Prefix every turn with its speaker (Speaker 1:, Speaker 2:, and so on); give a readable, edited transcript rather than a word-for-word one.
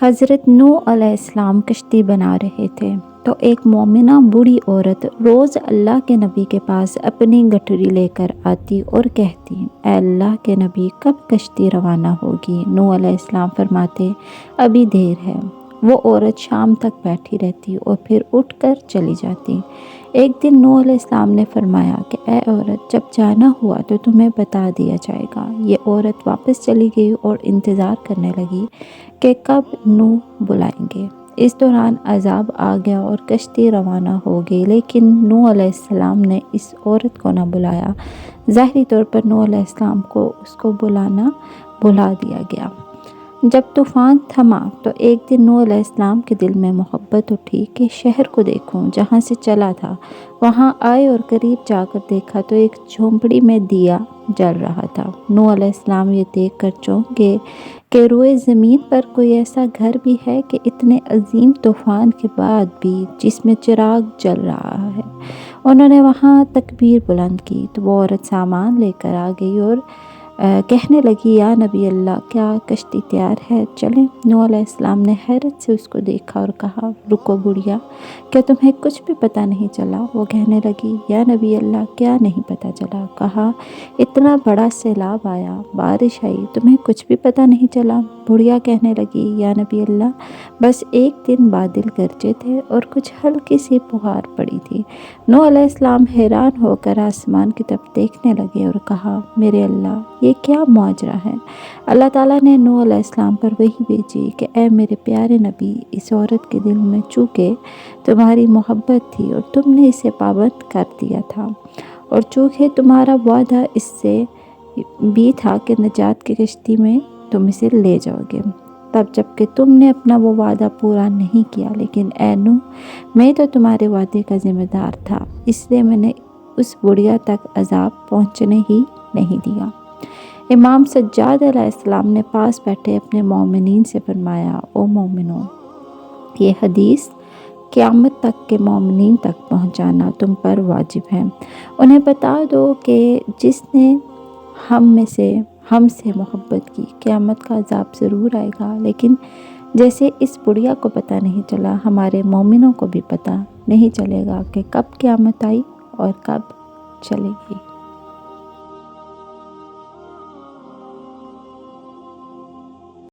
Speaker 1: حضرت نوح علیہ السلام کشتی بنا رہے تھے تو ایک مومنہ بوڑھی عورت روز اللہ کے نبی کے پاس اپنی گٹھری لے کر آتی اور کہتی، اے اللہ کے نبی، کب کشتی روانہ ہوگی؟ نوح علیہ السلام فرماتے، ابھی دیر ہے۔ وہ عورت شام تک بیٹھی رہتی اور پھر اٹھ کر چلی جاتی۔ ایک دن نوح علیہ السلام نے فرمایا کہ اے عورت، جب جانا ہوا تو تمہیں بتا دیا جائے گا۔ یہ عورت واپس چلی گئی اور انتظار کرنے لگی کہ کب نوح بلائیں گے۔ اس دوران عذاب آ گیا اور کشتی روانہ ہو گئی، لیکن نوح علیہ السلام نے اس عورت کو نہ بلایا۔ ظاہری طور پر نوح علیہ السلام کو اس کو بلانا بھلا دیا گیا۔ جب طوفان تھما تو ایک دن نوح علیہ السلام کے دل میں محبت اٹھی کہ شہر کو دیکھوں جہاں سے چلا تھا۔ وہاں آئے اور قریب جا کر دیکھا تو ایک جھونپڑی میں دیا جل رہا تھا۔ نوح علیہ السلام یہ دیکھ کر چونک گئے کہ روئے زمین پر کوئی ایسا گھر بھی ہے کہ اتنے عظیم طوفان کے بعد بھی جس میں چراغ جل رہا ہے۔ انہوں نے وہاں تکبیر بلند کی تو وہ عورت سامان لے کر آ گئی اور کہنے لگی، یا نبی اللہ، کیا کشتی تیار ہے؟ چلیں۔ نوح علیہ السلام نے حیرت سے اس کو دیکھا اور کہا، رکو بڑھیا، کیا تمہیں کچھ بھی پتہ نہیں چلا؟ وہ کہنے لگی، یا نبی اللہ، کیا نہیں پتہ چلا؟ کہا، اتنا بڑا سیلاب آیا، بارش آئی، تمہیں کچھ بھی پتہ نہیں چلا؟ بڑھیا کہنے لگی، یا نبی اللہ، بس ایک دن بادل گرجے تھے اور کچھ ہلکی سی پھوار پڑی تھی۔ نوح علیہ السلام حیران ہو کر آسمان کی طرف دیکھنے لگے اور کہا، میرے اللہ، یہ کیا معجزہ ہے؟ اللہ تعالیٰ نے نوح علیہ السلام پر وحی بھیجی کہ اے میرے پیارے نبی، اس عورت کے دل میں چونکہ تمہاری محبت تھی اور تم نے اسے پابند کر دیا تھا، اور چونکہ تمہارا وعدہ اس سے بھی تھا کہ نجات کی کشتی میں تم اسے لے جاؤ گے، تب جب کہ تم نے اپنا وہ وعدہ پورا نہیں کیا، لیکن اے نوح، میں تو تمہارے وعدے کا ذمہ دار تھا، اس لیے میں نے اس بڑھیا تک عذاب پہنچنے ہی نہیں دیا۔ امام سجاد علیہ السلام نے پاس بیٹھے اپنے مومنین سے فرمایا، او مومنوں، یہ حدیث قیامت تک کے مومنین تک پہنچانا تم پر واجب ہے۔ انہیں بتا دو کہ جس نے ہم سے محبت کی، قیامت کا عذاب ضرور آئے گا، لیکن جیسے اس بڑھیا کو پتہ نہیں چلا، ہمارے مومنوں کو بھی پتہ نہیں چلے گا کہ کب قیامت آئی اور کب چلے گی۔